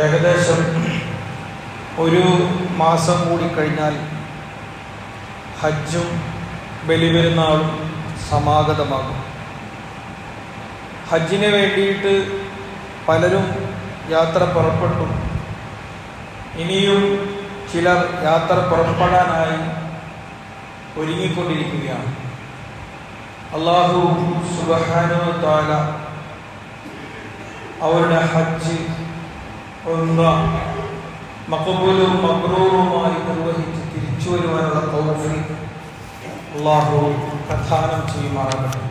ഏകദേശം ഒരു മാസം കൂടി കഴിഞ്ഞാൽ ഹജ്ജും ബലിപെരുന്നാളും സമാഗതമാകും. ഹജ്ജിന് വേണ്ടിയിട്ട് പലരും യാത്ര പുറപ്പെട്ടു. ഇനിയും ചിലർ യാത്ര പുറപ്പെടാനായി ഒരുങ്ങിക്കൊണ്ടിരിക്കുകയാണ്. അല്ലാഹു സുബ്ഹാനഹു വ തആല അവരുടെ ഹജ്ജ് മഖബൂലും മബ്റൂറുമായി നിർവഹിച്ച് തിരിച്ചു വരുവാനുള്ള തൗഫീഖ് അല്ലാഹു പ്രദാനം ചെയ്യുമാറാകട്ടെ.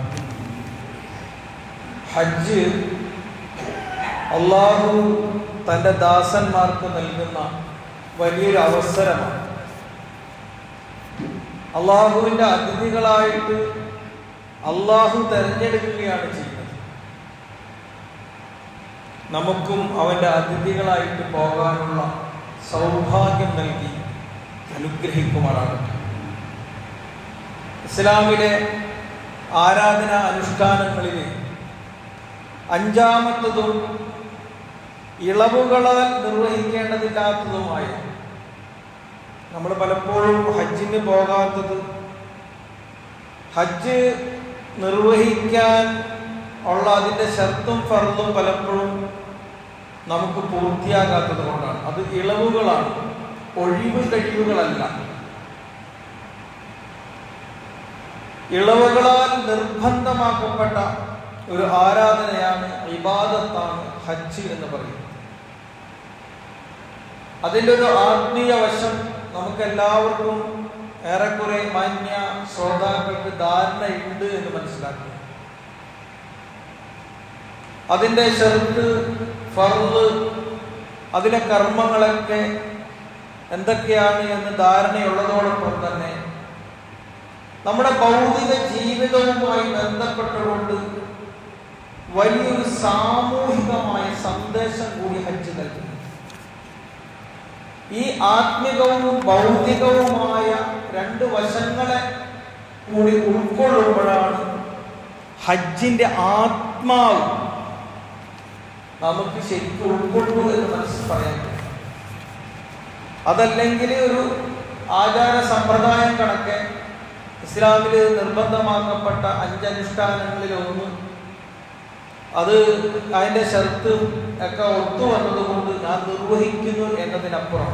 ഹജ്ജ് അല്ലാഹു തൻ്റെ ദാസന്മാർക്ക് നൽകുന്ന വലിയൊരു അവസരമാണ്. അല്ലാഹുവിൻ്റെ അതിഥികളായിട്ട് അല്ലാഹു തിരഞ്ഞെടുക്കുകയാണ് ചെയ്യുന്നത്. നമുക്കും അവൻ്റെ അതിഥികളായിട്ട് പോകാനുള്ള സൗഭാഗ്യം നൽകി അനുഗ്രഹിക്കുമാറാകട്ടെ. ഇസ്ലാമിലെ ആരാധനാ അനുഷ്ഠാനങ്ങളിൽ അഞ്ചാമത്തതും ഇളവുകളാൽ നിർവഹിക്കേണ്ടതില്ലാത്തതുമായ, നമ്മൾ പലപ്പോഴും ഹജ്ജിന് പോകാത്തത് ഹജ്ജ് നിർവഹിക്കാൻ ഉള്ള അതിൻ്റെ ശർത്തും ഫർളും പലപ്പോഴും നമുക്ക് പൂർത്തിയാകാത്തത് കൊണ്ടാണ്. അത് ഇളവുകളാണ്, ഒഴിവ് കഴിവുകളല്ല. ഇളവുകളാൽ നിർബന്ധമാക്കപ്പെട്ട ഒരു ആരാധനയാണ്, ഇബാദത്താണ് ഹജ്ജ് എന്ന് പറയുന്നത്. അതിൻ്റെ ഒരു ആത്മീയ വശം നമുക്കെല്ലാവർക്കും ഏറെക്കുറെ മാന്യ ശ്രോതാക്കൾക്ക് ധാരണയുണ്ട് എന്ന് മനസ്സിലാക്കുക. അതിൻ്റെ ശർത്ത്, ഫർള്, അതിലെ കർമ്മങ്ങളൊക്കെ എന്തൊക്കെയാണ് എന്ന് ധാരണയുള്ളതോടൊപ്പം തന്നെ നമ്മുടെ ഭൗതിക ജീവിതവുമായി ബന്ധപ്പെട്ടുകൊണ്ട് വലിയൊരു സാമൂഹികമായ സന്ദേശം കൂടി ഹജ്ജ് നൽകുന്നു. ഈ ആത്മികവും ഭൗതികവുമായ രണ്ട് വശങ്ങളെ കൂടി ഉൾക്കൊള്ളുമ്പോഴാണ് ഹജ്ജിന്റെ ആത്മാവ് നമുക്ക് ശരിക്കും ഉൾക്കൊള്ളൂ എന്ന് പറയാൻ പറ്റും. അതല്ലെങ്കിൽ ഒരു ആചാര സമ്പ്രദായം കണക്കെ ഇസ്ലാമിൽ നിർബന്ധമാക്കപ്പെട്ട 5 അനുഷ്ഠാനങ്ങളിലൊന്ന്, അത് അതിൻ്റെ ശർത്ത് ഒക്കെ ഒത്തു വന്നതുകൊണ്ട് ഞാൻ നിർവഹിക്കുന്നു എന്നതിനപ്പുറം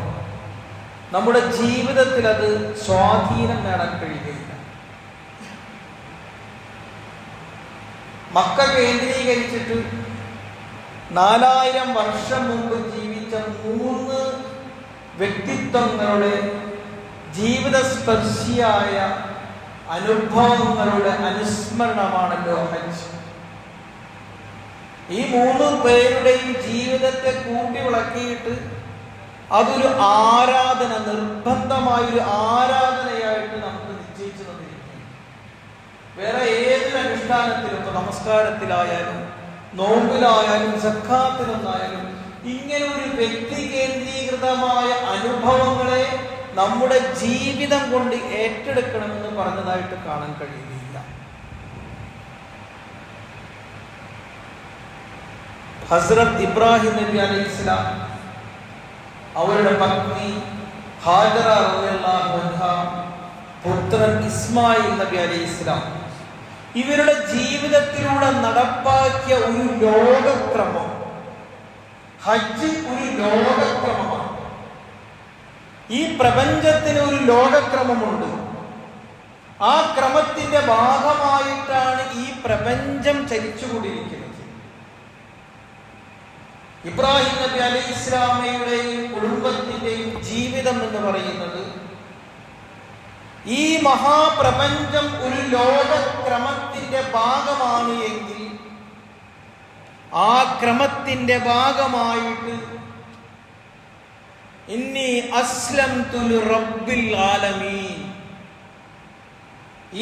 നമ്മുടെ ജീവിതത്തിൽ അത് സ്വാധീനം നേടാൻ കഴിയുകയില്ല. മക്ക കേന്ദ്രീകരിച്ചിട്ട് 4000 വർഷം മുമ്പ് ജീവിച്ച 3 വ്യക്തിത്വങ്ങളുടെ ജീവിതസ്പർശിയായ അനുഭവങ്ങളുടെ അനുസ്മരണമാണല്ലോ ഹജ്ജ്. ഈ 3 പേരുടെയും ജീവിതത്തെ കൂട്ടി വിളക്കിയിട്ട് അതൊരു ആരാധന, നിർബന്ധമായൊരു ആരാധനയായിട്ട് നമുക്ക് നിശ്ചയിച്ചു തന്നിരിക്കുന്നു. വേറെ ഏതൊരു അനുഷ്ഠാനത്തിലും, ഇപ്പൊ നമസ്കാരത്തിലായാലും നോമ്പിലായാലും സക്കാത്തിലൊന്നായാലും ഇങ്ങനെ ഒരു വ്യക്തി കേന്ദ്രീകൃതമായ അനുഭവങ്ങളെ നമ്മുടെ ജീവിതം കൊണ്ട് ഏറ്റെടുക്കണമെന്ന് പറഞ്ഞതായിട്ട് കാണാൻ കഴിയുകയില്ല. ഹസ്രത്ത് ഇബ്രാഹിം നബി അലൈഹിസ്സലാം, അവരുടെ പത്നി ഹാജറ റളിയല്ലാഹു അൻഹ, പുത്രൻ ഇസ്മായിൽ നബി അലൈഹിസ്സലാം, ഇവരുടെ ജീവിതത്തിലൂടെ നടപ്പാക്കിയ ഒരു ലോകക്രമം, ഹജ്ജ് ഒരു ലോകക്രമമാണ്. ഈ പ്രപഞ്ചത്തിന് ഒരു ലോകക്രമമുണ്ട്. ആ ക്രമത്തിന്റെ ഭാഗമായിട്ടാണ് ഈ പ്രപഞ്ചം ചലിച്ചുകൊണ്ടിരിക്കുന്നത്. ഇബ്രാഹിം നബി അലൈഹി ഇസ്ലാമയുടെയും കുടുംബത്തിന്റെയും ജീവിതം എന്ന് പറയുന്നത് ഈ മഹാപ്രപഞ്ചം ഒരു ലോകക്രമത്തിന്റെ ഭാഗമാണ് എങ്കിൽ ആ ക്രമത്തിന്റെ ഭാഗമായിട്ട് ഇന്നി അസ്ലംതു ലിറബ്ബിൽ ആലമീൻ,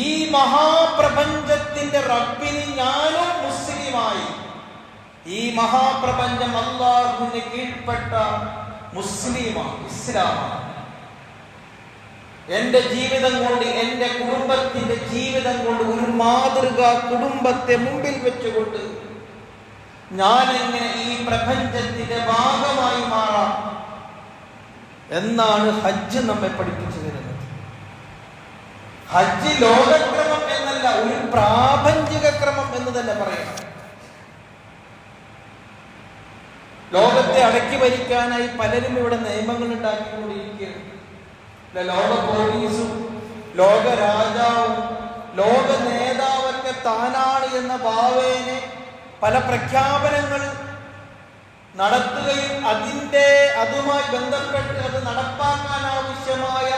ഈ മഹാപ്രപഞ്ചത്തിന്റെ റബ്ബിന് ഞാനും മുസ്ലിമായി, ഈ മഹാപ്രപഞ്ചം അല്ലാഹുവിന് കീഴ്പ്പെട്ട മുസ്ലിമാണ്, ഇസ്ലാമാണ്. എന്റെ ജീവിതം കൊണ്ട്, എന്റെ കുടുംബത്തിന്റെ ജീവിതം കൊണ്ട് ഒരു മാതൃകാ കുടുംബത്തെ മുമ്പിൽ വെച്ചുകൊണ്ട് ഞാൻ എങ്ങനെ ഈ പ്രപഞ്ചത്തിന്റെ ഭാഗമായി മാറി എന്നാണ് ഹജ്ജ് നമ്മെ പഠിപ്പിച്ചു തരുന്നത്. ഹജ്ജ് ലോകക്രമം എന്നല്ല, ഒരു പ്രാപഞ്ചിക ക്രമം എന്ന് തന്നെ പറയണം. ലോകത്തെ അടക്കി ഭരിക്കാനായി പലരും ഇവിടെ നിയമങ്ങൾ ഉണ്ടാക്കിക്കൊണ്ടിരിക്കുകയാണ്. ലോക പോലീസും ലോക രാജാവും ലോക നേതാവൊക്കെ താനാണ് എന്ന ഭാവേനെ പല പ്രഖ്യാപനങ്ങൾ നടത്തുകയും അതുമായി ബന്ധപ്പെട്ട് അത് നടപ്പാക്കാൻ ആവശ്യമായ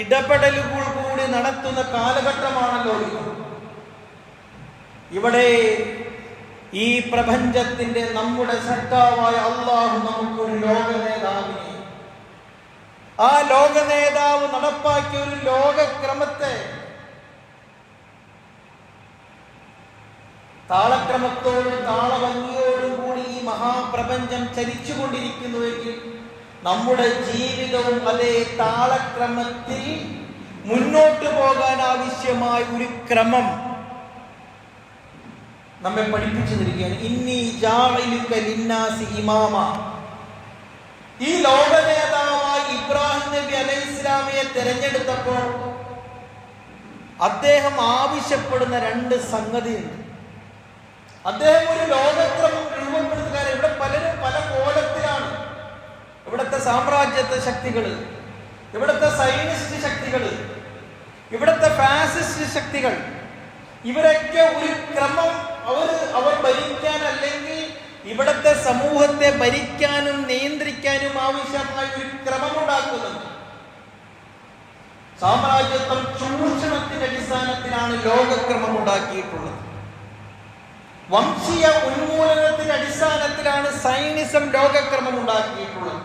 ഇടപെടലുകൾ കൂടി നടത്തുന്ന കാലഘട്ടമാണല്ലോ ഇത്. ഇവിടെ ഈ പ്രപഞ്ചത്തിന്റെ നമ്മുടെ സൃഷ്ടാവായ അല്ലാഹു നമുക്കൊരു ലോക നേതാവിനെ, ആ ലോക നേതാവ് നടപ്പാക്കിയ ഒരു ലോകക്രമത്തെ താളക്രമത്തോടും താളഭംഗിയോടും കൂടി ഈ മഹാപ്രപഞ്ചം ചലിച്ചുകൊണ്ടിരിക്കുന്നുവെങ്കിൽ നമ്മുടെ ജീവിതവും അതേ താളക്രമത്തിൽ മുന്നോട്ട് പോകാൻ ആവശ്യമായ ഒരു ക്രമം നമ്മെ പഠിപ്പിച്ചു തരികയാണ്. ഇന്നി ജാഇലുക ലിന്നാസി ഇമാമ. ഈ ലോക നേതാവായി ഇബ്രാഹിം നബി അലൈഹിസ്സലാമിനെ തെരഞ്ഞെടുത്തപ്പോൾ അദ്ദേഹം ആവശ്യപ്പെടുന്ന രണ്ട് സംഗതിയുണ്ട്. അദ്ദേഹം ഒരു ലോകക്രമം രൂപപ്പെടുത്തുക. ഇവിടെ പലരും പല കോലത്തിലാണ്. ഇവിടുത്തെ സാമ്രാജ്യത്വ ശക്തികൾ, ഇവിടുത്തെ സൈനിസ്റ്റ് ശക്തികൾ, ഇവിടുത്തെ ഫാസിസ്റ്റ് ശക്തികൾ, ഇവരൊക്കെ ഒരു ക്രമം അവർ ഭരിക്കാൻ, അല്ലെങ്കിൽ ഇവിടുത്തെ സമൂഹത്തെ ഭരിക്കാനും നിയന്ത്രിക്കാനും ആവശ്യമായ ഒരു ക്രമം ഉണ്ടാക്കുന്നുണ്ട്. സാമ്രാജ്യത്വം ചൂഷണത്തിന്റെ അടിസ്ഥാനത്തിലാണ് ലോകക്രമം ഉണ്ടാക്കിയിട്ടുള്ളത്. വംശീയ ഉന്മൂലനത്തിന്റെ അടിസ്ഥാനത്തിലാണ് സൈനിസം ലോകക്രമം ഉണ്ടാക്കിയിട്ടുള്ളത്.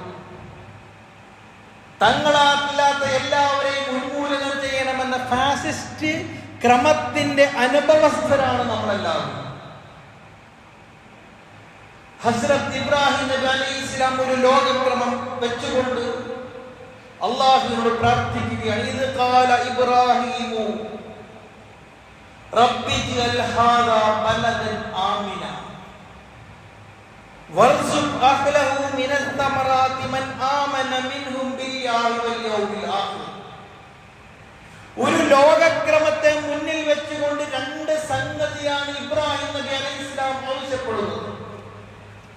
തങ്ങളാക്കില്ലാത്ത എല്ലാവരെയും ഉന്മൂലനം ചെയ്യണമെന്ന ഫാസിസ്റ്റ് ക്രമത്തിന്റെ അനുഭവസ്ഥരാണ് നമ്മളെല്ലാവരും. ഹസ്രത്ത് ഇബ്രാഹിം നബി അലൈഹിസ്സലാം ഒരു ലോകക്രമം വെച്ചുകൊണ്ട് അല്ലാഹുവിനോട് പ്രാർത്ഥിക്കുകയാണ്. ഇത് ഖാല ഇബ്രാഹിമു റബ്ബി ജഅൽ ഹാദാ ബലദൻ ആമിന വർസുഖ് അഹ്ലഹു മിനസ് തമറാത്തി മൻ ആമന മിൻഹും ബില്ലാഹി വൽ യൗമിൽ ആഖിർ. ഒരു ലോകക്രമത്തെ മുന്നിൽ വെച്ചുകൊണ്ട് രണ്ട് സംഗതിയാണ് ഇബ്രാഹിം നബി അലൈഹിസ്സലാം ആവശ്യപ്പെടുന്നത്.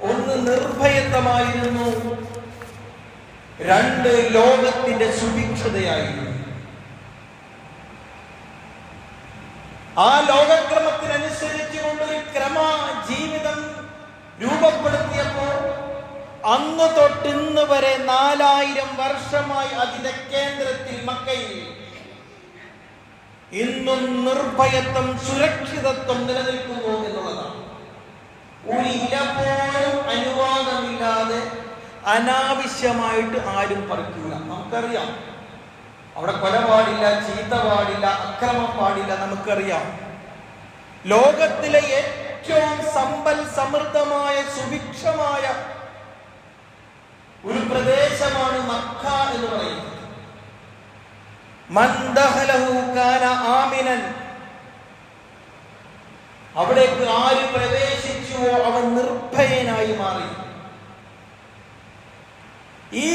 ഒന്ന് നിർഭയത്വമായിരുന്നു, രണ്ട് ലോകത്തിന്റെ സുഭിക്ഷതയായിരുന്നു. ആ ലോകക്രമത്തിനനുസരിച്ച് കൊണ്ടൊരു ക്രമ ജീവിതം രൂപപ്പെടുത്തിയപ്പോൾ അന്ന് തൊട്ട് ഇന്ന് വരെ 4000 വർഷമായി അതിന്റെ കേന്ദ്രത്തിൽ മക്കയിൽ ഇന്നും നിർഭയത്വം, സുരക്ഷിതത്വം നിലനിൽക്കുന്നു എന്നുള്ളതാണ്. ഒരു ഇല പോലും അനുവാദമില്ലാതെ അനാവശ്യമായിട്ട് ആരും പറിക്കൂല. നമുക്കറിയാം, അവിടെ കൊല പാടില്ല, ചീത്ത പാടില്ല, അക്രമം പാടില്ല. നമുക്കറിയാം, ലോകത്തിലെ ഏറ്റവും സമ്പൽ സമൃദ്ധമായ സുഭിക്ഷമായ ഒരു പ്രദേശമാണ് മക്ക എന്ന് പറയുന്നത്. മൻ ദഖലഹു കാന ആമിനൻ. അവിടേക്ക് ആര് പ്രവേശിച്ചുവോ അവൻ നിർഭയനായി മാറി. ഈ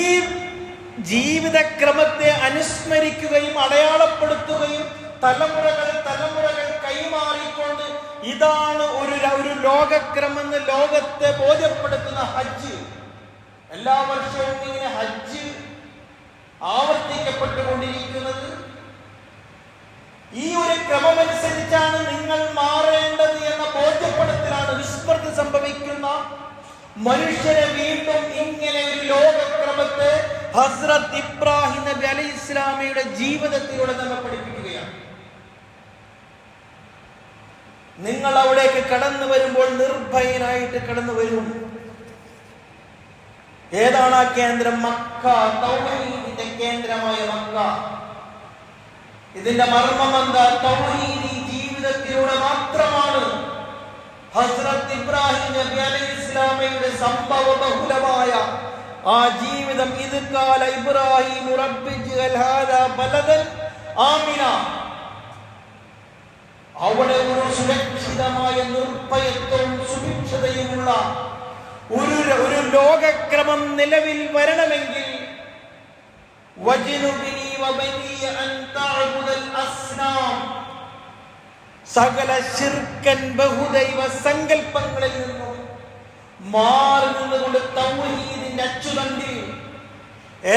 ജീവിതക്രമത്തെ അനുസ്മരിക്കുകയും അടയാളപ്പെടുത്തുകയും തലമുറകൾ കൈമാറിക്കൊണ്ട് ഇതാണ് ഒരു ലോകക്രമം എന്ന് ലോകത്തെ ബോധ്യപ്പെടുത്തുന്ന ഹജ്ജ്. എല്ലാ വർഷവും ഇങ്ങനെ ഹജ്ജ് ആവർത്തിക്കപ്പെട്ടുകൊണ്ടിരിക്കുന്നത് ഈ ഒരു ക്രമമനുസരിച്ചാണ് നിങ്ങൾ മാറേണ്ടത് എന്ന ബോധ്യപ്പെടുത്തലാണ്. വിസ്മൃതി സംഭവിക്കുന്ന മനുഷ്യരെ വീണ്ടും ഇങ്ങനെ ഒരു ലോകക്രമത്തെ ഹസ്രത്ത് ഇബ്രാഹിം നബി അലൈഹിസ്സലാമയുടെ ജീവിതത്തിലൂടെ നമ്മെ പഠിപ്പിക്കുകയാണ്. നിങ്ങൾ അവിടേക്ക് കടന്നു വരുമ്പോൾ നിർഭയനായിട്ട് കടന്നു വരും. ഏതാണ് ആ കേന്ദ്രം? മക്ക, തൗഹീദിന്റെ കേന്ദ്രമായ മക്ക. ഇതിന്റെ മർമ്മം എന്താ? തൗഹീദി ജീവിതത്തിലൂടെ മാത്രമാണ് ഹസ്രത്ത് ഇബ്രാഹിം നബി അലൈഹിസ്സലാമയുടെ സംഭവ ബഹുലമായ ആ ജീവിതം. ഇത് ഖാല ഇബ്രാഹിം റബ്ബി ജഅൽ ഹാദാ ബലദൻ ആമിന. അവിടെ ഒരു സുരക്ഷിതമായ നിർഭയത്വവും സുഭിക്ഷതയുമുള്ള ഒരു ലോകക്രമം നിലവിൽ വരണമെങ്കിൽ വജ്നുബിനി വബനിയ അൻ തഅബുദൽ അസ്നാം. സകല ശിർക്കൻ ബഹുദൈവ സങ്കല്പങ്ങളിൽ നിന്നും മാറി നിന്നുകൊണ്ട് തൗഹീദിന്റെ അച്ചുതണ്ടിൽ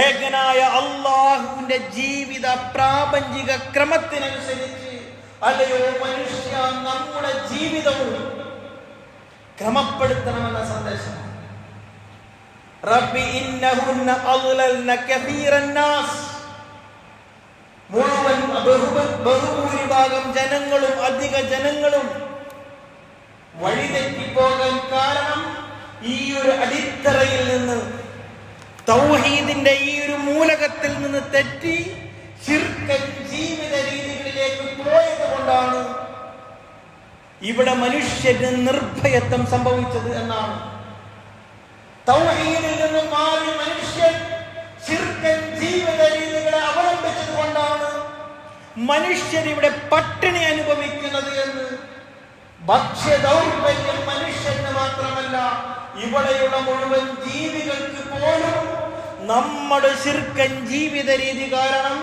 ഏകനായ അല്ലാഹുവിന്റെ ജീവിത പ്രാപഞ്ചിക ക്രമത്തിനനുസരിച്ച് അല്ലയോ മനുഷ്യ നമ്മുടെ ജീവിതവും ക്രമപ്പെടുത്തണമെന്ന സന്ദേശമാണ്. റബ്ബി ഇന്നഹുന്ന അദ്ലൽന കസീറൻ നാസ്. മുഴുവൻ ബഹുഭൂരിഭാഗം ജനങ്ങളും അധിക ജനങ്ങളും വഴിതെറ്റിപ്പോകാൻ കാരണം ഈ ഒരു അടിത്തറയിൽ നിന്ന്, തൗഹീദിന്റെ ഈ ഒരു മൂലകത്തിൽ നിന്ന് തെറ്റി ശിർക്കൻ ജീവിത രീതികളിലേക്ക് പോയത് കൊണ്ടാണ് ഇവിടെ മനുഷ്യന് നിർഭയത്വം സംഭവിച്ചത് എന്നാണ്. തൗഹീദിൽ നിന്ന് മാറി മനുഷ്യൻ ശിർക്കൻ ജീവിത രീതികളെ അവലംബിച്ചത് കൊണ്ടാണ് മനുഷ്യൻ ഇവിടെ പട്ടിണി അനുഭവിക്കുന്നത് എന്ന്. ഭക്ഷ്യ ദൗർബല്യം മനുഷ്യന് മാത്രമല്ല, ഇവിടെയുള്ള മുഴുവൻ ജീവികൾക്ക് പോലും നമ്മുടെ ശിർക്കൻ ജീവിത രീതി കാരണം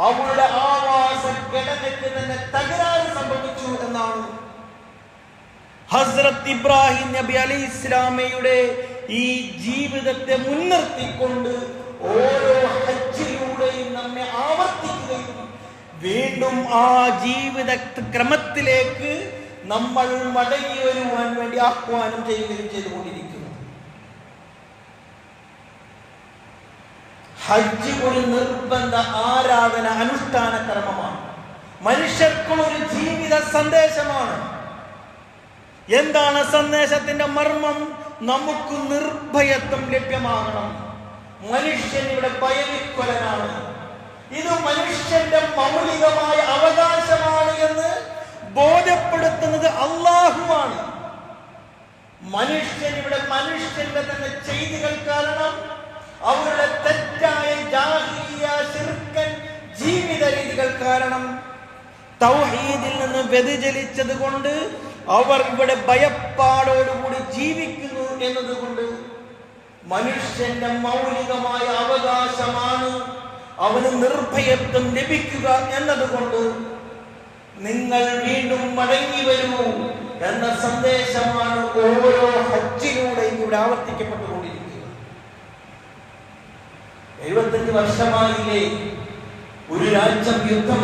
അവരുടെ ആവാസ ഘടനയ്ക്ക് തന്നെ തകരാറ് സംഭവിച്ചു എന്നാണ്. ഹസ്രത്ത് ഇബ്രാഹിം നബി അലൈഹിസ്സലാമയുടെ ഈ ജീവിതത്തെ മുൻനിർത്തിക്കൊണ്ട് ഓരോ ഹജ്ജിലൂടെയും നമ്മെ ആവർത്തിക്കുകയും വീണ്ടും ആ ജീവിത ക്രമത്തിലേക്ക് നമ്മൾ മടങ്ങി വരുവാൻ വേണ്ടി ആഹ്വാനം ചെയ്യുകയും ചെയ്തുകൊണ്ടിരിക്കുന്നു. ഹജ്ജ് ഒരു നിർബന്ധ ആരാധന അനുഷ്ഠാന കർമ്മമാണ്. മനുഷ്യർക്കുള്ളൊരു ജീവിത സന്ദേശമാണ്. എന്താണ് സന്ദേശത്തിന്റെ മർമ്മം? നമുക്ക് നിർഭയത്വം ലഭ്യമാകണം. മനുഷ്യൻ ഇവിടെ ഭയവിക്കൊലനാണ്. ഇത് മനുഷ്യന്റെ മൗലികമായ അവകാശമാണ് എന്ന് ബോധ്യപ്പെടുത്തുന്നത് അല്ലാഹുവാണ്. മനുഷ്യൻ ഇവിടെ മനുഷ്യന്റെ തന്നെ ചെയ്തികൾ കാരണം, അവരുടെ തെറ്റായ ജാഹിലിയ ശിർക്കൻ ജീവിത രീതികൾ കാരണം തൗഹീദിൽ നിന്ന് വ്യതിചലിച്ചത് കൊണ്ട് അവർ ഇവിടെ ഭയപ്പാടോടുകൂടി ജീവിക്കുന്നു എന്നതുകൊണ്ട് മനുഷ്യന്റെ മൗലികമായ അവകാശമാണ് അവന് നിർഭയത്വം ലഭിക്കുക എന്നതുകൊണ്ട് നിങ്ങൾ വീണ്ടും മടങ്ങി വരൂ എന്ന സന്ദേശമാണ് ഓരോ ഹജ്ജിലൂടെയും ഇവിടെ ആവർത്തിക്കപ്പെട്ടുകൊണ്ടിരിക്കുന്നത്. 75 വർഷമായില്ലേ ഒരു രാജ്യം യുദ്ധം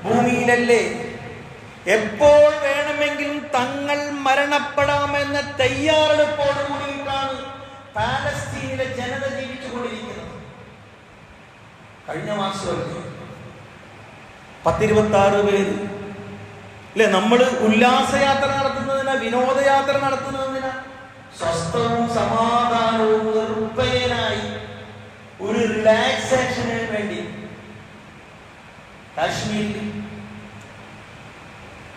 ഭൂമിയിലല്ലേ? എപ്പോൾ വേണമെങ്കിലും തങ്ങൾ മരണപ്പെടാമെന്ന തയ്യാറെടുപ്പോട് കൂടിയിട്ടാണ് പാലസ്തീനിലെ ജനത ജീവിച്ചുകൊണ്ടിരിക്കുന്നത്. കഴിഞ്ഞ മാസം 10-26 പേര് അല്ലെ നമ്മൾ ഉല്ലാസയാത്ര നടത്തുന്നതിനാ, വിനോദയാത്ര നടത്തുന്നതിനാ, സ്വസ്ഥവും സമാധാനവും നിർഭയനായി ഒരു റിലാക്സേഷന് വേണ്ടി കാശ്മീരിൽ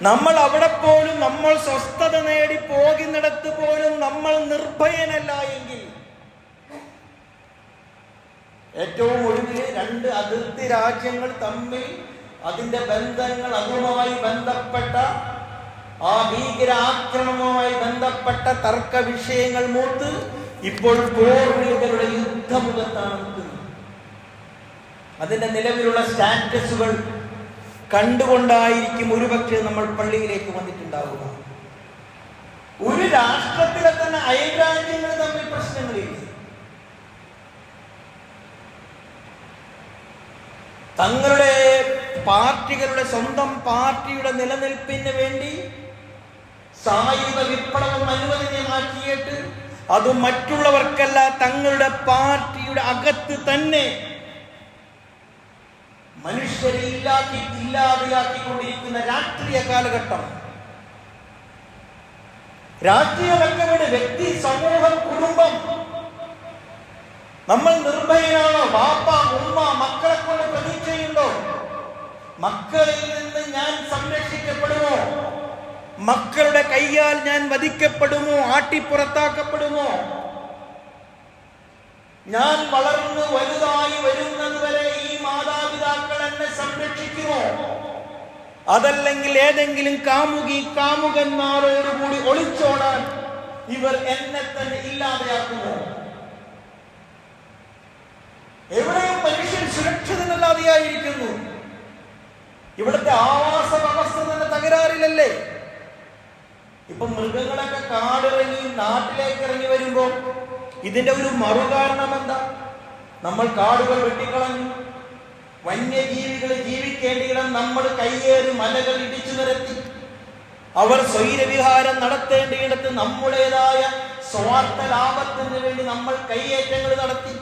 നമ്മൾ അവിടെ പോലും നമ്മൾ സ്വസ്ഥത നേടി പോകുന്നിടത്ത് പോലും നമ്മൾ നിർഭയനല്ല എങ്കിൽ ഏറ്റവും ഒടുവിൽ 2 അതിർത്തി രാജ്യങ്ങൾ തമ്മിൽ അതിന്റെ ബന്ധങ്ങൾ, അതുമായി ബന്ധപ്പെട്ട ആ ഭീകരാക്രമണവുമായി ബന്ധപ്പെട്ട തർക്ക വിഷയങ്ങൾ മൂത്ത് ഇപ്പോൾ പോർവിളികളുടെ യുദ്ധമുഖത്താണ് നിൽക്കുന്നത്. അതിന്റെ നിലവിലുള്ള സ്റ്റാറ്റസുകൾ കണ്ടുകൊണ്ടായിരിക്കും ഒരുപക്ഷെ നമ്മൾ പള്ളിയിലേക്ക് വന്നിട്ടുണ്ടാവുക. ഒരു രാഷ്ട്രത്തിലെ തന്നെ അയൽരാജ്യങ്ങൾ തമ്മിൽ പ്രശ്നങ്ങളില്ല. തങ്ങളുടെ പാർട്ടികളുടെ സ്വന്തം പാർട്ടിയുടെ നിലനിൽപ്പിന് വേണ്ടി സായുധ വിപ്ലവം അനുവദനീയമാക്കിയിട്ട് അത് മറ്റുള്ളവർക്കല്ല തങ്ങളുടെ പാർട്ടിയുടെ അകത്ത് തന്നെ മനുഷ്യരെ ഇല്ലാതെയാക്കിക്കൊണ്ടിരിക്കുന്ന രാഷ്ട്രീയ കാലഘട്ടം. രാഷ്ട്രീയമൊക്കെ വ്യക്തി, സമൂഹം, കുടുംബം. നമ്മൾ നിർഭയനാണോ? വാപ്പ, ഉമ്മ, മക്കളെ കൊണ്ട് പ്രതീക്ഷയുണ്ടോ? മക്കളിൽ നിന്ന് ഞാൻ സംരക്ഷിക്കപ്പെടുമോ? മക്കളുടെ കയ്യാൽ ഞാൻ വധിക്കപ്പെടുമോ? ആട്ടിപ്പുറത്താക്കപ്പെടുമോ? ഞാൻ വളർന്ന് വലുതായി വരുന്നത് വരെ ഈ മാതാപിതാക്കൾ എന്നെ സംരക്ഷിക്കുമോ? അതല്ലെങ്കിൽ ഏതെങ്കിലും കാമുകന്മാരോടുകൂടി ഒളിച്ചോടാൻ ഇവർ എന്നെ തന്നെ ഇല്ലാതെയാക്കുമോ? എവിടെയും എന്തായിരിക്കുന്നു? ഇവിടുത്തെ ആവാസ വ്യവസ്ഥ തന്നെ തകരാറിലല്ലേ? ഇപ്പൊ മൃഗങ്ങളൊക്കെ കാടിറങ്ങി നാട്ടിലേക്ക് ഇറങ്ങി വരുമ്പോ ഇതിന്റെ ഒരു മറുകാരണം എന്താ? നമ്മൾ കാടുകൾ വെട്ടിക്കളഞ്ഞു, വന്യജീവികൾ ജീവിക്കേണ്ടിയിടം നമ്മൾ കയ്യേറി മലകൾ ഇടിച്ചു നിരത്തി, അവർ സ്വൈരവിഹാരം നടത്തേണ്ടിയിടത്ത് നമ്മുടേതായ സ്വാർത്ഥ ലാഭത്തിന് വേണ്ടി നമ്മൾ കയ്യേറ്റങ്ങൾ നടത്തി.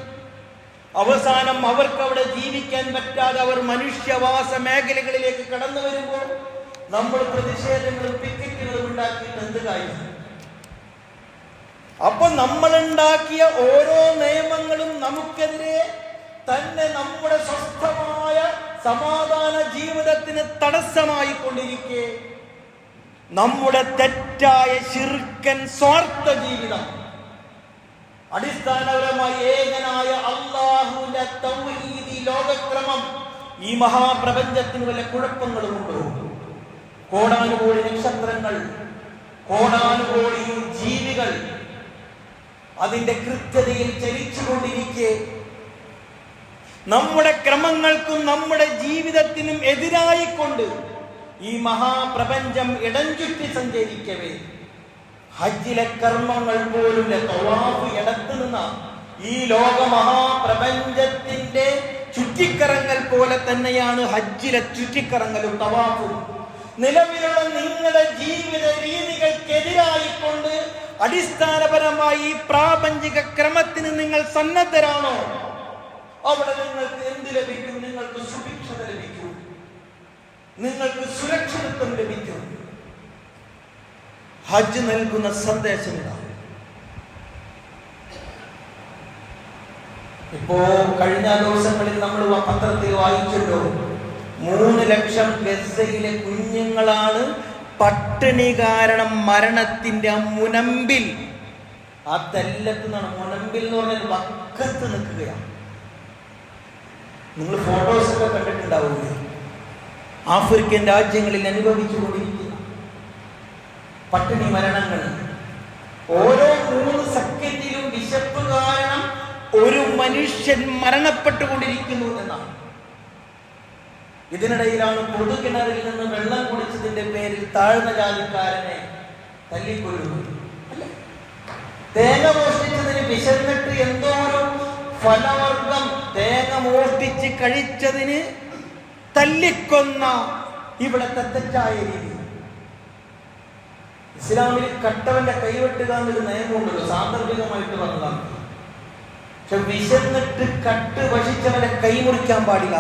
അവസാനം അവർക്ക് അവിടെ ജീവിക്കാൻ പറ്റാതെ അവർ മനുഷ്യവാസ മേഖലകളിലേക്ക് കടന്നു വരുമ്പോൾ നമ്മൾ പ്രതിഷേധങ്ങളും പിക്കറ്റുകളും ഉണ്ടാക്കിയിട്ട് എന്ത് കാര്യം? അപ്പൊ നമ്മളുണ്ടാക്കിയ ഓരോ നിയമങ്ങളും നമുക്കെതിരെ തന്നെ നമ്മുടെ സ്വസ്ഥമായ സമാധാന ജീവിതത്തിന് തടസ്സമായി കൊണ്ടിരിക്കെ നമ്മുടെ തെറ്റായ ശിർക്കൻ സ്വാർത്ഥ ജീവിതം, അടിസ്ഥാനപരമായി ഏകനായ അല്ലാഹുവിന്റെ തൗഹീദി ലോകക്രമം, ഈ മഹാപ്രപഞ്ചത്തിന് വല്ല കുഴപ്പങ്ങളുമുണ്ടോ? കോടാനുകോടി നക്ഷത്രങ്ങൾ, കോടാനുകോടി ജീവികൾ അതിന്റെ കൃത്യതയിൽ ചലിച്ചുകൊണ്ടിരിക്കെ നമ്മുടെ ക്രമങ്ങൾക്കും നമ്മുടെ ജീവിതത്തിനും എതിരായിക്കൊണ്ട് ഈ മഹാപ്രപഞ്ചം ഇടംചുറ്റി സഞ്ചരിക്കവേ ഹജ്ജിലെ കർമ്മങ്ങൾ പോലും തവാഫ് ഇടത്തു നിന്ന ഈ ലോക മഹാപ്രപഞ്ചത്തിന്റെ ചുറ്റിക്കറങ്ങൽ പോലെ തന്നെയാണ് ഹജ്ജിലെ ചുറ്റിക്കറങ്ങലും തവാഫും. നിലവിലുള്ള നിങ്ങളുടെ ജീവിത രീതികൾക്കെതിരായിക്കൊണ്ട് അടിസ്ഥാനപരമായി ഈ പ്രാപഞ്ചിക ക്രമത്തിന് നിങ്ങൾ സന്നദ്ധരാണോ? അവിടെ നിങ്ങൾക്ക് എന്ത് ലഭിക്കും? നിങ്ങൾക്ക് സുഭിക്ഷത ലഭിക്കും, നിങ്ങൾക്ക് സുരക്ഷിതത്വം ലഭിക്കും. ഹജ്ജ് നൽകുന്ന സന്ദേശം ഇതാണ്. ഇപ്പോ കഴിഞ്ഞ ദിവസങ്ങളിൽ നമ്മൾ പത്രത്തിൽ വായിച്ചല്ലോ, 3 ലക്ഷം ഗസയിലെ കുഞ്ഞുങ്ങളാണ് പട്ടിണി കാരണം മരണത്തിന്റെ മുനമ്പിൽ. ആ തെല്ലത്ത് നിന്നാണ്, മുനമ്പിൽ എന്ന് പറഞ്ഞാൽ വക്കത്ത് നിൽക്കുകയാണ്. നിങ്ങൾ ഫോട്ടോസ് ഒക്കെ കണ്ടിട്ടുണ്ടാവില്ലേ? ആഫ്രിക്കൻ രാജ്യങ്ങളിൽ അനുഭവിച്ചുകൊണ്ടിരിക്കുന്ന പട്ടിണി മരണങ്ങൾ. ഓരോ 3 സെക്കൻഡിലും വിശപ്പ് കാരണം ഒരു മനുഷ്യൻ മരണപ്പെട്ടുകൊണ്ടിരിക്കുന്നു എന്നാണ്. ഇതിനിടയിലാണ് പൊതുകിണറിൽ നിന്ന് വെള്ളം കുടിച്ചതിന്റെ പേരിൽ താഴ്ന്ന ജാതിക്കാരനെ തല്ലിക്കൊല്ലുന്നത്. അല്ലേ? തേങ്ങ മോഷ്ടിച്ചതിന് വിശന്നിട്ട് എന്തോ ഒരു ഫലവർഗം തേങ്ങ മോഷ്ടിച്ച് കഴിച്ചതിന് തല്ലിക്കൊന്ന ഇവിടത്തെ തെറ്റായ രീതി. ഇസ്ലാമിൽ കട്ടവന്റെ കൈവെട്ടുക എന്നൊരു നിയമമുണ്ടല്ലോ, സാന്ദർഭികമായിട്ട് വന്നതാണ്. പക്ഷെ വിശന്നിട്ട് കട്ട് ഭക്ഷിച്ചവന്റെ കൈ മുറിക്കാൻ പാടില്ല.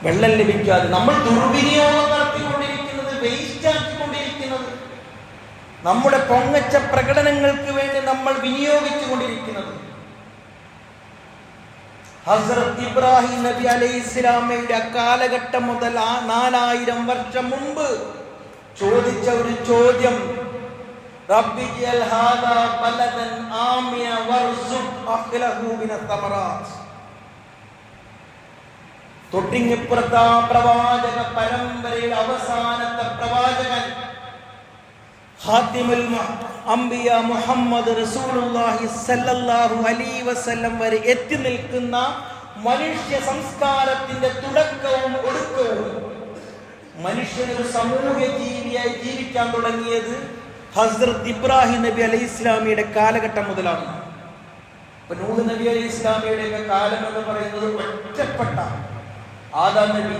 വെള്ളം ലഭിക്കാതെ നമ്മൾ ദുർവിനിയോഗം നടത്തിക്കൊണ്ടിരിക്കുന്നത്, വേസ്റ്റ് ആക്കിക്കൊണ്ടിരിക്കുന്നത്, നമ്മുടെ പൊങ്ങച്ച പ്രകടനങ്ങൾക്ക് വേണ്ടി നമ്മൾ വിനിയോഗിച്ചു കൊണ്ടിരിക്കുന്നത്. ഹസ്രത്ത് ഇബ്രാഹിം നബി അലൈഹിസ്സലാമയുടെ കാലഘട്ടം മുതൽ 4000 വർഷം മുമ്പ് ചോദിച്ച ഒരു ചോദ്യം, റബ്ബി ജഅൽ ഹാദാ ബലദൻ ആമിന വർസുഖ് അഹ്ലഹു മിനത് തമറാത്ത്. തൊട്ടിങ്ങിപ്പുറത്ത പ്രവാചക പരമ്പരയുടെ അവസാനത്തെ പ്രവാചകൻ ഖാതിമുൽ അംബിയ മുഹമ്മദ് റസൂലുള്ളാഹി സ്വല്ലല്ലാഹു അലൈഹി വസല്ലം വരെ എത്തി നിൽക്കുന്ന മനുഷ്യ സംസ്കാരത്തിന്റെ തുടക്കവും ഒടുക്കവും മനുഷ്യനൊരു സാമൂഹ്യ ജീവിയായി ജീവിക്കാൻ തുടങ്ങിയത് ഹസ്രത്ത് ഇബ്രാഹിം നബി അലൈഹി ഇസ്ലാമിയുടെ കാലഘട്ടം മുതലാണ്. നൂഹ് നബി അലൈഹി ഇസ്ലാമിയുടെ കാലം എന്ന് പറയുന്നത് ഒറ്റപ്പെട്ട ആദം നബി,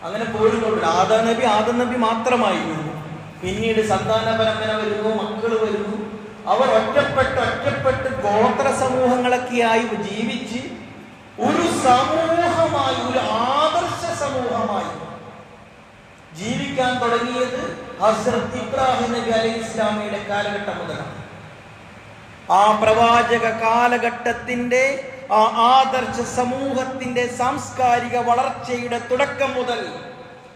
അങ്ങനെ പോരുന്നുണ്ട്. ആദം നബി മാത്രമായിരുന്നു. പിന്നീട് സന്താന പരമ്പര വരുന്നു, മക്കൾ വരുന്നു. അവർ ഒറ്റപ്പെട്ട് ഗോത്ര സമൂഹങ്ങളൊക്കെയായി ജീവിച്ച് ഒരു സമൂഹമായി, ഒരു ആദർശ സമൂഹമായി ജീവിക്കാൻ തുടങ്ങിയത് ഹസ്രത്ത് ഇബ്രാഹിം നബി അലൈഹി ഇസ്ലാമിയുടെ കാലഘട്ടം മുതലാണ്. ആ പ്രവാചക കാലഘട്ടത്തിന്റെ, ആ ആദർശ സമൂഹത്തിന്റെ സാംസ്കാരിക വളർച്ചയുടെ തുടക്കം മുതൽ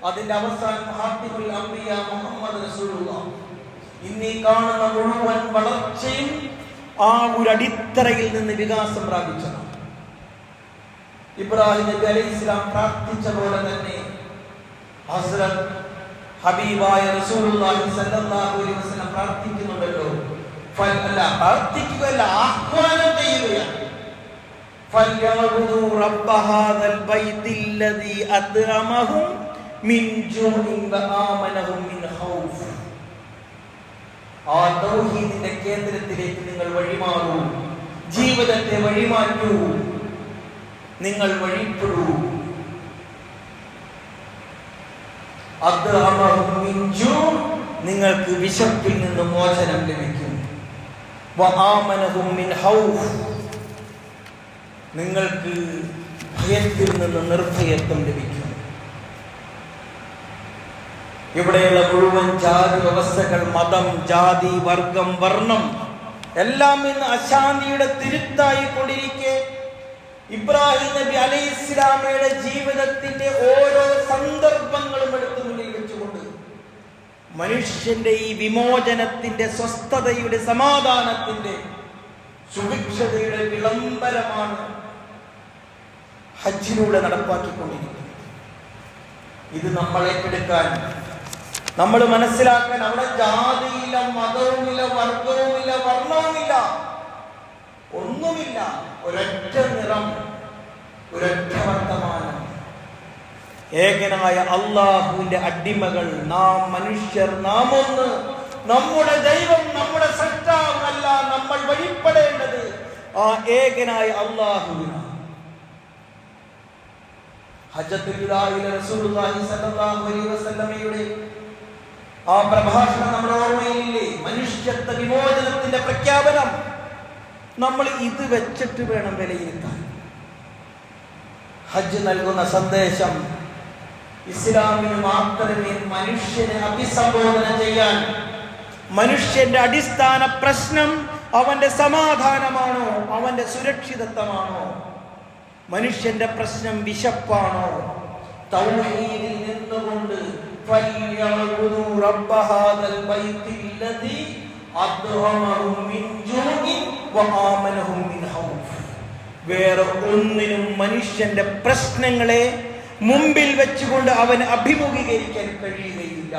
അതിന്റെ അവസാനം ഖാതിമുൽ അംബിയ മുഹമ്മദ് റസൂലുള്ളാഹി, ഇന്നീ കാണുന്ന മുഴുവൻ വളർച്ചയും ആ ഒരു അടിത്തറയിൽ നിന്ന് വികാസം പ്രാപിച്ചതാണ്. ഇബ്രാഹിം നബി അലൈഹി ഇസ്ലാം പ്രാർത്ഥിച്ച പോലെ തന്നെ ഹസ്രത്ത് ഹബീബായ റസൂലുള്ളാഹി സ്വല്ലല്ലാഹു അലൈഹി വസല്ലം പ്രാർത്ഥിക്കുന്നുണ്ടല്ലോ. പ്രാർത്ഥിക്കുകയല്ല, ആഹ്വാനം ചെയ്യുകയാണ്. ഫൽയഅ്ബുദൂ റബ്ബ ഹാദൽ ബൈത്തില്ലദീ അത്അമഹും മിൻ ജൂഇൻ വആമനഹും മിൻ ഖൗഫ്. ആ തൗഹീദിന്റെ കേന്ദ്രത്തിലേക്ക് നിങ്ങൾ വഴിമാറൂ, ജീവിതത്തെ വഴിമാറ്റൂ, നിങ്ങൾ വഴിപ്പെടൂ. അത്അമഹും മിൻ ജൂ, നിങ്ങൾക്ക് വിശപ്പിൽ നിന്ന് മോചനം ലഭിക്കും. വആമനഹും മിൻ ഖൗഫ്, നിങ്ങൾക്ക് ഭയത്തിൽ നിന്ന് നിർഭയത്വം ലഭിക്കും. ഇവിടെയുള്ള മുഴുവൻ ജാതി വ്യവസ്ഥകൾ, മതം, ജാതി, വർഗം, വർണ്ണം എല്ലാം ഇന്ന് അശാന്തിയുടെ തിരുത്തായി കൊണ്ടിരിക്കെ ഇബ്രാഹിം നബി അലൈഹിസ്സലാമയുടെ ജീവിതത്തിന്റെ ഓരോ സന്ദർഭങ്ങളും എടുത്തു മുന്നിൽ വെച്ചുകൊണ്ട് മനുഷ്യന്റെ ഈ വിമോചനത്തിന്റെ, സ്വസ്ഥതയുടെ, സമാധാനത്തിന്റെ, സുഭിക്ഷതയുടെ വിളംബരമാണ് ഹജ്ജിലൂടെ നടപ്പാക്കിക്കൊണ്ടിരിക്കുന്നത്. ഇത് നമ്മൾ ഏറ്റെടുക്കാൻ, നമ്മൾ മനസ്സിലാക്കാൻ, അവിടെ ജാതിയില്ല, മതവുമില്ല, വർഗവുമില്ല, വർണ്ണവുമില്ല, ഒന്നുമില്ല. ഒരൊറ്റ നിറം, ഒരൊറ്റ വർത്തമാനം. ഏകനായ അള്ളാഹുവിന്റെ അടിമകൾ നാം, മനുഷ്യർ, നാം ഒന്ന്. നമ്മുടെ ദൈവം, നമ്മുടെ സൃഷ്ടാവല്ല, നമ്മൾ വഴിപ്പെടേണ്ടത് ആ ഏകനായ അള്ളാഹുവിനാണ്. ഹജ്ജത്തുൽ വിദാഇൽ റസൂലുള്ളാഹി സ്വല്ലല്ലാഹു അലൈഹി വസല്ലമയുടെ ആ പ്രഭാഷണം നമ്മുടെ ഓർമ്മയിലില്ലേ? മനുഷ്യത്വ വിമോചനത്തിന്റെ പ്രഖ്യാപനം. നമ്മൾ ഇത് വെച്ചിട്ട് വേണം വിലയിരുത്താൻ. ഹജ്ജ് നൽകുന്ന സന്ദേശം ഇസ്ലാമിന് മാത്രമേ മനുഷ്യനെ അഭിസംബോധന ചെയ്യാൻ, മനുഷ്യന്റെ അടിസ്ഥാന പ്രശ്നം അവന്റെ സമാധാനമാണോ, അവന്റെ സുരക്ഷിതത്വമാണോ, മനുഷ്യന്റെ പ്രശ്നം വിശപ്പാണോ? തൗഹീദിൽ നിന്നുകൊണ്ട് ഫൽയഅ്ബുദൂ റബ്ബ ഹാദൽ ബൈത്തില്ലദീ അത്അമഹും മിൻ ജൂഇൻ വആമനഹും മിൻ ഖൗഫ്. വേറെ ഒന്നിനും മനുഷ്യന്റെ പ്രശ്നങ്ങളെ മുമ്പിൽ വെച്ചുകൊണ്ട് അവന് അഭിമുഖീകരിക്കാൻ കഴിയുകയില്ല.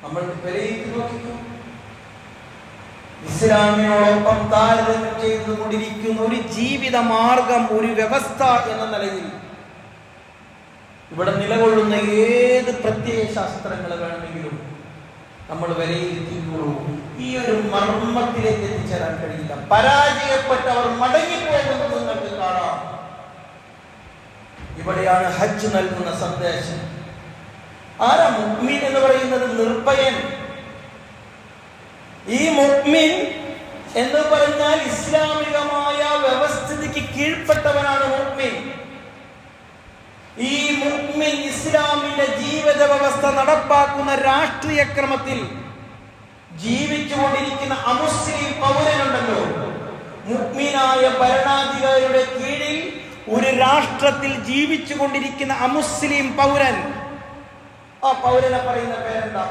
നമ്മൾ വിലയിരുത്തി നോക്കിക്കോ. ഇസ്ലാമിനോടൊപ്പം താരതമ്യം ചെയ്തുകൊണ്ടിരിക്കുന്ന ഒരു ജീവിത മാർഗം, ഒരു വ്യവസ്ഥ എന്ന നിലയിൽ ഇവിടെ നിലകൊള്ളുന്ന ഏത് പ്രത്യയ ശാസ്ത്രങ്ങൾ വേണമെങ്കിലും നമ്മൾ വിലയിരുത്തിക്കൊള്ളൂ. ഈ ഒരു മർമ്മത്തിലേക്ക് എത്തിച്ചേരാൻ കഴിയില്ല. പരാജയപ്പെട്ടവർ മടങ്ങിപ്പോകുന്നത് നിങ്ങൾക്ക് കാണാം. ഇവിടെയാണ് ഹജ്ജ് നൽകുന്ന സന്ദേശം. ആരാ മുഅ്മിൻ എന്ന് പറയുന്നത്? നിർഭയൻ. ഈ മുഅ്മിൻ എന്ന് പറഞ്ഞാൽ ഇസ്ലാമികമായ വ്യവസ്ഥിതിക്ക് കീഴ്പ്പെട്ടവനാണ് മുഅ്മിൻ. ഈ മുഅ്മിൻ ഇസ്ലാമിന്റെ ജീവിത വ്യവസ്ഥ നടപ്പാക്കുന്ന രാഷ്ട്രീയ ക്രമത്തിൽ ജീവിച്ചുകൊണ്ടിരിക്കുന്ന അമുസ്ലിം പൗരനുണ്ടല്ലോ, മുഅ്മിനായ ഭരണാധികാരിയുടെ കീഴിൽ ഒരു രാഷ്ട്രത്തിൽ ജീവിച്ചു കൊണ്ടിരിക്കുന്ന അമുസ്ലിം പൗരൻ, ആ പൗരനെ പറയുന്ന പേരെന്താ?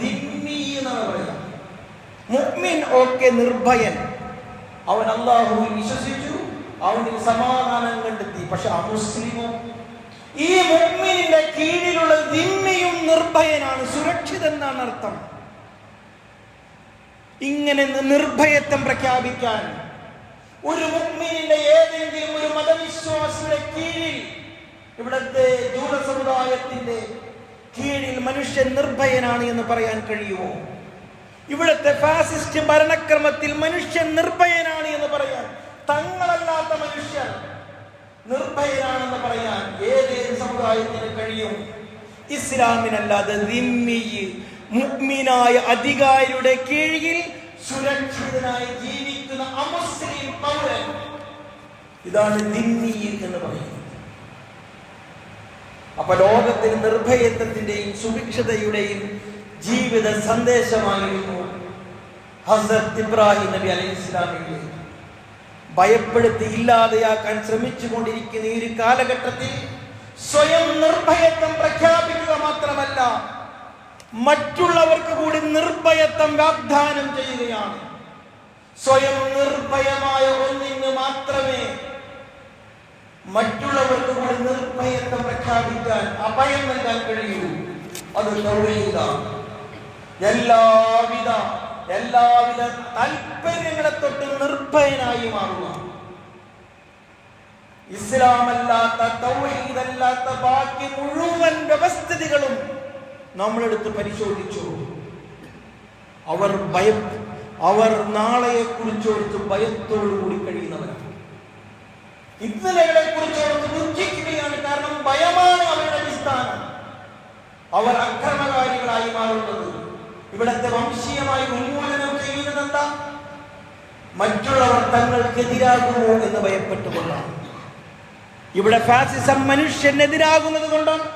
ദിമ്മി എന്നാണ് പറയുക. മുഅ്മിൻ ഓക്കെ, നിർഭയൻ, അവൻ അല്ലാഹുവിൽ വിശ്വസിച്ചു, അവനിൽ സമാധാനം കണ്ടെത്തി. പക്ഷെ അമുസ്ലിമോ? ഈ മുഅ്മിനിന്റെ കീഴിലുള്ള ദിമ്മിയും നിർഭയനാണ്, സുരക്ഷിതൻ എന്നാണ് അർത്ഥം. ഇങ്ങനെ നിർഭയത്വം പ്രഖ്യാപിക്കാൻ ഒരു മുഅ്മിനിന്റെ ഏതെങ്കിലും ഒരു മതവിശ്വാസിയുടെ കീഴിൽ, ഇവിടുത്തെ ജൂത സമുദായത്തിന്റെ കീഴിൽ മനുഷ്യൻ നിർഭയനാണ് എന്ന് പറയാൻ കഴിയുമോ? ഇവിടുത്തെ ഫാസിസ്റ്റ് ഭരണക്രമത്തിൽ മനുഷ്യൻ നിർഭയനാണ് എന്ന് പറയാൻ, തങ്ങളല്ലാത്ത മനുഷ്യർ നിർഭയനാണെന്ന് പറയാൻ ഏതേത് സമുദായത്തിന് കഴിയും? ഇസ്ലാമിനല്ലാതെ ദിമ്മി, മുഅ്മിനായ അധികാരിയുടെ കീഴിൽ സുരക്ഷിതനായി ജീവിക്കുന്ന അമുസ്ലിം പൗരൻ, ഇതാണ് ദിമ്മി എന്ന് പറയുന്നത്. അപ്പൊ ലോകത്തിന് നിർഭയത്വത്തിന്റെയും സുഭിക്ഷതയുടെയും ജീവിത സന്ദേശമായിരുന്നു ഹസ്രത്ത് ഇബ്രാഹിം നബി അലൈഹിസ്സലാമിനെ ഭയപ്പെടുത്തി ഇല്ലാതെയാക്കാൻ ശ്രമിച്ചുകൊണ്ടിരിക്കുന്ന ഈ ഒരു കാലഘട്ടത്തിൽ സ്വയം നിർഭയത്വം പ്രഖ്യാപിക്കുക മാത്രമല്ല, മറ്റുള്ളവർക്ക് കൂടി നിർഭയത്വം വാഗ്ദാനം ചെയ്യുകയാണ്. സ്വയം നിർഭയമായ ഒന്നിന് മാത്രമേ മറ്റുള്ളവർക്ക് കൂടി നിർഭയത്വം പ്രഖ്യാപിക്കാൻ, അഭയം നൽകാൻ കഴിയൂ. അത് തൗഹീദാണ്. എല്ലാവിധ താല്പര്യങ്ങളെ തൊട്ട് നിർഭയനായി മാറുക. ഇസ്ലാമല്ലാത്ത തൗഹീദല്ലാത്ത ബാക്കി മുഴുവൻ വ്യവസ്ഥിതികളും നമ്മളെടുത്ത് പരിശോധിച്ചു. അവർ നാളെയെ കുറിച്ചോർത്ത് ഭയത്തോടുകൂടി കഴിയുന്നവരാണ്. ഇന്നലകളെ കുറിച്ചോർത്ത് ദുഃഖിക്കുകയാണ്. കാരണം ഭയമാണ് അവരുടെ അടിസ്ഥാനം. അവർ അക്രമകാരികളായി മാറുന്നത്, ഇവിടത്തെ വംശീയമായി ഉന്മൂലനം ചെയ്യുന്നത് എന്താ? മറ്റുള്ളവർ തങ്ങൾക്കെതിരാകുമോ എന്ന് ഭയപ്പെട്ടുകൊണ്ടാണ്. ഇവിടെ ഫാസിസം മനുഷ്യനെതിരാകുന്നത് കൊണ്ടാണ്.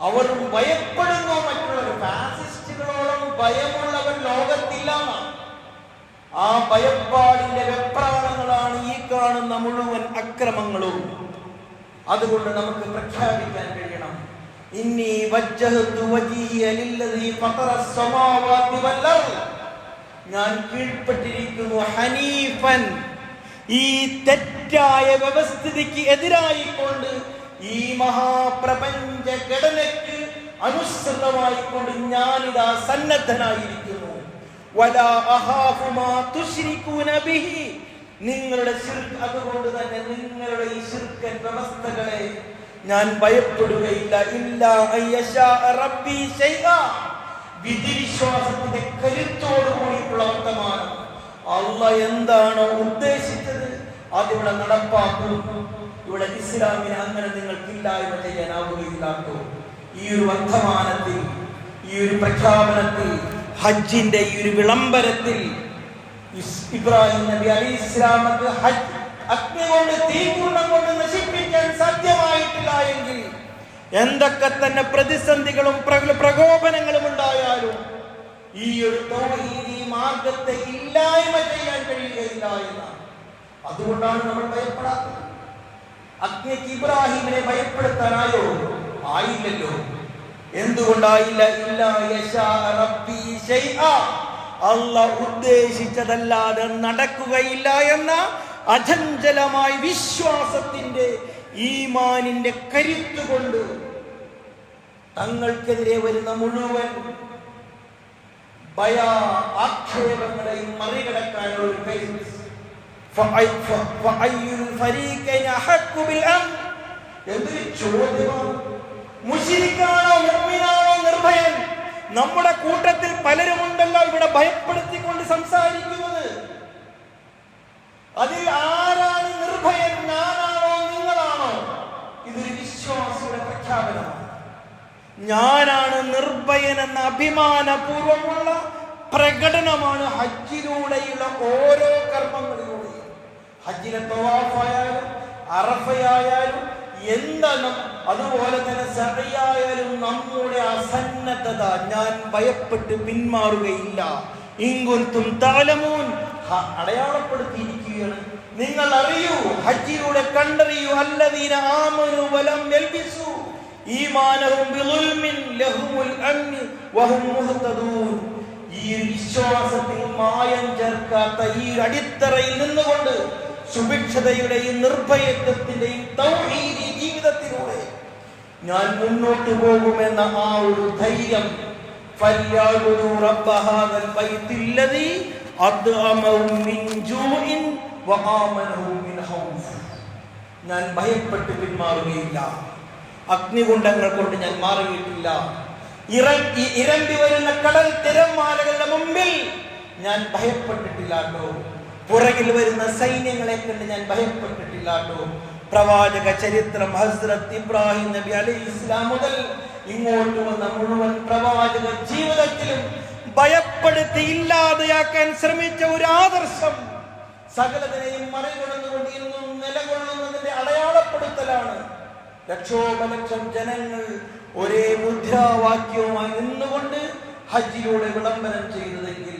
അവർ ഭയപ്പെടുന്നു മറ്റുള്ളവർ. ഫാസിസ്റ്റുകളോളം ഭയമുള്ളവർ ലോകത്തില്ല. ആ ഭയപ്പാടിന്റെ വെപ്രാളങ്ങളാണ് ഈ കാണുന്ന മുഴുവൻ അക്രമങ്ങളും. അതുകൊണ്ട് നമുക്ക് പ്രഖ്യാപിക്കാൻ കഴിയണം, ഇന്നി വജ്ജഹതു വജ്ഹിയ ലില്ലദീ ഫതറസ് സമാവാതി വൽ അർദ്, ഞാൻ കീഴ്പ്പെട്ടിരിക്കുന്നു ഹനീഫൻ, ഈ തെറ്റായ വ്യവസ്ഥിതിക്ക് എതിരായിക്കൊണ്ട്, ഈ മഹാപ്രപഞ്ച ഘടനയ്ക്ക് അനുസൃതമായിക്കൊണ്ട് ഞാനിതാ സന്നദ്ധനായിരിക്കുന്നു. വലാ അഖാഫു മാ തുശ്രികൂന ബിഹി, നിങ്ങളുടെ ശിർക്ക്, അതുകൊണ്ട് തന്നെ നിങ്ങളുടെ ഈ ശിർക്കൻ വ്യവസ്ഥകളെ ഞാൻ ഭയപ്പെടുകയില്ല. ഇല്ലാ അയ്യശാ റബ്ബി ശൈആ, വിധിവിശ്വാസത്തിന്റെ കരുത്തോട് കൂടിയിട്ടുള്ള വർത്തമാനം. അല്ലാഹ് എന്താണോ ഉദ്ദേശിച്ചത് അതിവിടെ നടപ്പാക്കും. ഇവിടെ ഇസ്ലാമിനെ അങ്ങനെ നിങ്ങൾക്ക് ഇല്ലായ്മ ചെയ്യാനാവുകയില്ലാട്ടോ. ഈ ഒരു വർത്തമാനത്തിൽ, ഈ ഒരു പ്രഖ്യാപനത്തിൽ, ഹജ്ജിന്റെ ഈ ഒരു വിളംബരത്തിൽ ഇബ്രാഹിം നബി അലൈഹിസ്സലാമക്ക് ഹജ്ജ് അഗ്നി കൊണ്ട്, തീകുണ്ഡം കൊണ്ട് നശിപ്പിക്കാൻ സാധ്യമായിട്ടില്ല എങ്കിൽ എന്തൊക്കെ തന്നെ പ്രതിസന്ധികളും പ്രകോപനങ്ങളും ഉണ്ടായാലും ഈ ഒരു തൗഹീദി മാർഗത്തെ ഇല്ലായ്മ ചെയ്യാൻ കഴിയുകയില്ല എന്നാണ്. അതുകൊണ്ടാണ് നമ്മൾ ഭയപ്പെടാത്തത്. അഗ്നിക്ക് ഇബ്രാഹിമിനെ ഭയപ്പെടുത്താനായോ? ആയില്ലല്ലോ. എന്തുകൊണ്ടായില്ല? ഇല്ലാ യശാ റബ്ബി ശൈആ, അല്ലാഹ് ഉദ്ദേശിച്ചതല്ലാതെ നടക്കുകയില്ല എന്ന അചഞ്ചലമായ വിശ്വാസത്തിന്റെ, ഈമാനിന്റെ കരുത്തുകൊണ്ട് തങ്ങൾക്കെതിരെ വരുന്ന മുഴുവൻ ആക്ഷേപങ്ങളെയും മറികടക്കാനുള്ള ഒരു കരുത്ത്. എന്തൊരു ചോദ്യമാണ്! മുശ്രിക്കാണോ മുഅ്മിനാണോ നിർഭയൻ? നമ്മുടെ കൂട്ടത്തിൽ പലരുമുണ്ടല്ലോ ഇവിടെ ഭയപ്പെടുത്തിക്കൊണ്ട് സംസാരിക്കുന്നത്. അതിൽ ആരാണ് നിർഭയൻ? ഞാനാണോ നിങ്ങളാണോ? ഇതൊരു വിശ്വാസിയുടെ പ്രഖ്യാപനമാണ്. ഞാനാണ് നിർഭയൻ എന്ന അഭിമാനപൂർവമുള്ള പ്രകടനമാണ് ഹജ്ജിലൂടെയുള്ള ഓരോ കർമ്മങ്ങളിലൂടെയും. ഹജ്ജിലെ തവാഫായാലും അറഫയായാലും എന്താണ്, അതുപോലെ തന്നെ സഅയായാലും നമ്മുടെ അസന്നദ്ധത, ഞാൻ ഭയപ്പെട്ട് പിന്മാറുകയില്ല. ഇൻകുൻതും തഅലമൂൻ, അടയാളപ്പെടുത്തിയിരിക്കുകയാണ്. നിങ്ങൾ അറിയൂ, ഹജ്ജിലൂടെ കണ്ടറിയൂ. അല്ലദീന ആമനു വലം യൽബിസു ഈമാനഹും ബിളുൽമിൻ ലഹുമുൽ അംൻ വഹും മുഹ്തദൂൻ. ഈ വിശ്വാസത്തിൽ മായം ചേർക്കാത്ത ഈ അടിത്തറയിൽ നിന്നുകൊണ്ട് സുഭിക്ഷതയുടെയും നിർഭയത്വത്തിന്റെയും തൗഹീദി ജീവിതത്തിലൂടെ ഞാൻ മുന്നോട്ട് പോകുമെന്ന ആ ഒരു ധൈര്യം, ഫല്യഅ്ബുദൂ റബ്ബ ഹാദൽ ബൈത്തില്ലദീ അദ്അമഹും മിൻ ജൂഇൻ വആമനഹും മിൻ ഖൗഫ്. ഞാൻ ഭയപ്പെട്ട് പിന്മാറുകയില്ല. അഗ്നികുണ്ഡങ്ങൾ കൊണ്ട് ഞാൻ മാറിയിട്ടില്ല. ഇരമ്പി വരുന്ന കടൽ തിരമാലകളുടെ മുമ്പിൽ ഞാൻ ഭയപ്പെട്ടിട്ടില്ലാട്ടോ. പുറകിൽ വരുന്ന സൈന്യങ്ങളെ കണ്ട് ഞാൻ ഭയപ്പെട്ടിട്ടില്ലാട്ടോ. പ്രവാചക ചരിത്രം ഹസ്രത്ത് ഇബ്രാഹിം നബി അലൈഹിസ്സലാം മുതൽ ഇങ്ങോട്ട് വന്ന മുഴുവൻ പ്രവാചക ജീവിതത്തിലും ഭയപ്പെടുത്തി ഇല്ലാതെയാക്കാൻ ശ്രമിച്ച ഒരു ആദർശം സകലതിനെയും മറികടന്നുകൊണ്ട് ഇന്നും നിലകൊള്ളുന്നതിന്റെ അടയാളപ്പെടുത്തലാണ്. ലക്ഷോപലക്ഷം ജനങ്ങൾ ഒരേ മുദ്രാവാക്യവുമായി നിന്നുകൊണ്ട് ഹജ്ജിലൂടെ വിളംബരം ചെയ്തതെങ്കിൽ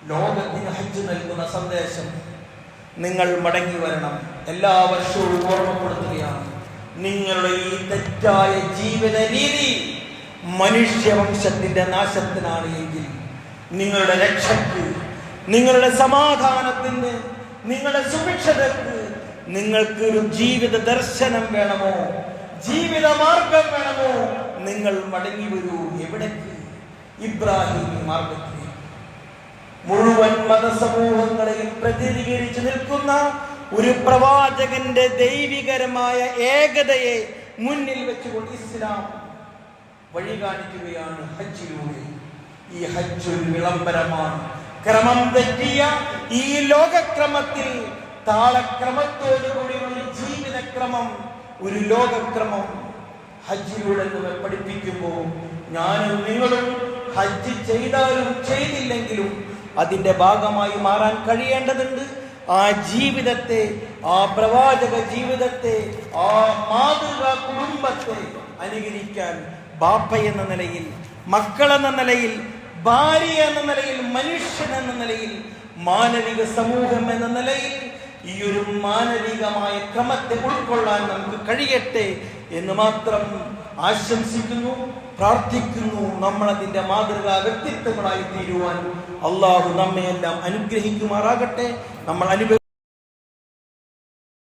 ലോകത്തിന് ഹജ്ജ് നൽകുന്ന സന്ദേശം, നിങ്ങൾ മടങ്ങി വരണം. എല്ലാ വർഷവും ഓർമ്മപ്പെടുത്തുകയാണ്, നിങ്ങളുടെ ഈ തെറ്റായ ജീവിത രീതി മനുഷ്യവംശത്തിന്റെ നാശത്തിനാണ് എങ്കിൽ നിങ്ങളുടെ രക്ഷയ്ക്ക്, നിങ്ങളുടെ സമാധാനത്തിന്, നിങ്ങളുടെ സുഭിക്ഷതയ്ക്ക് നിങ്ങൾക്ക് ഒരു ജീവിത ദർശനം വേണമോ, ജീവിത മാർഗം വേണമോ, നിങ്ങൾ മടങ്ങി വരൂ. എവിടേക്ക്? ഇബ്രാഹിം മാർഗത്തിൽ. മുഴുവൻ മതസമൂഹങ്ങളെയും പ്രതിനിധീകരിച്ചു നിൽക്കുന്ന ഒരു പ്രവാചകന്റെ ദൈവികരമായ ഏകതയെ മുന്നിൽ വെച്ചുകൊണ്ട് ഇസ്ലാം വഴി കാണിക്കുകയാണ് ഹജ്ജിലൂടെ. ഈ ഹജ്ജ് ഒരു വിളംബരമാണ്. ക്രമം തെറ്റിയ ഈ ലോകക്രമത്തിൽ താളക്രമത്തോടുകൂടി ഒരു ജീവിതക്രമം, ഒരു ലോകക്രമം ഹജ്ജിലൂടെ നമ്മെ പഠിപ്പിക്കുമ്പോൾ ഞാനും നിങ്ങളും ഹജ്ജ് ചെയ്താലും ചെയ്തില്ലെങ്കിലും അതിന്റെ ഭാഗമായി മാറാൻ കഴിയേണ്ടതുണ്ട്. ആ ജീവിതത്തെ, ആ പ്രവാചക ജീവിതത്തെ, ആ മാതൃകാ കുടുംബത്തെ അനുകരിക്കാൻ ബാപ്പ എന്ന നിലയിൽ, മക്കളെന്ന നിലയിൽ, ഭാര്യ എന്ന നിലയിൽ, മനുഷ്യൻ എന്ന നിലയിൽ, മാനവിക സമൂഹം എന്ന നിലയിൽ ഈ ഒരു മാനവികമായ ക്രമത്തെ ഉൾക്കൊള്ളാൻ നമുക്ക് കഴിയട്ടെ എന്ന് മാത്രം ആശംസിക്കുന്നു, പ്രാർത്ഥിക്കുന്നു. നമ്മൾ അതിന്റെ മാതൃകാ വ്യക്തിത്വങ്ങളായി തീരുവാൻ അള്ളാഹു നമ്മയെല്ലാം അനുഗ്രഹിക്കുമാറാകട്ടെ. നമ്മൾ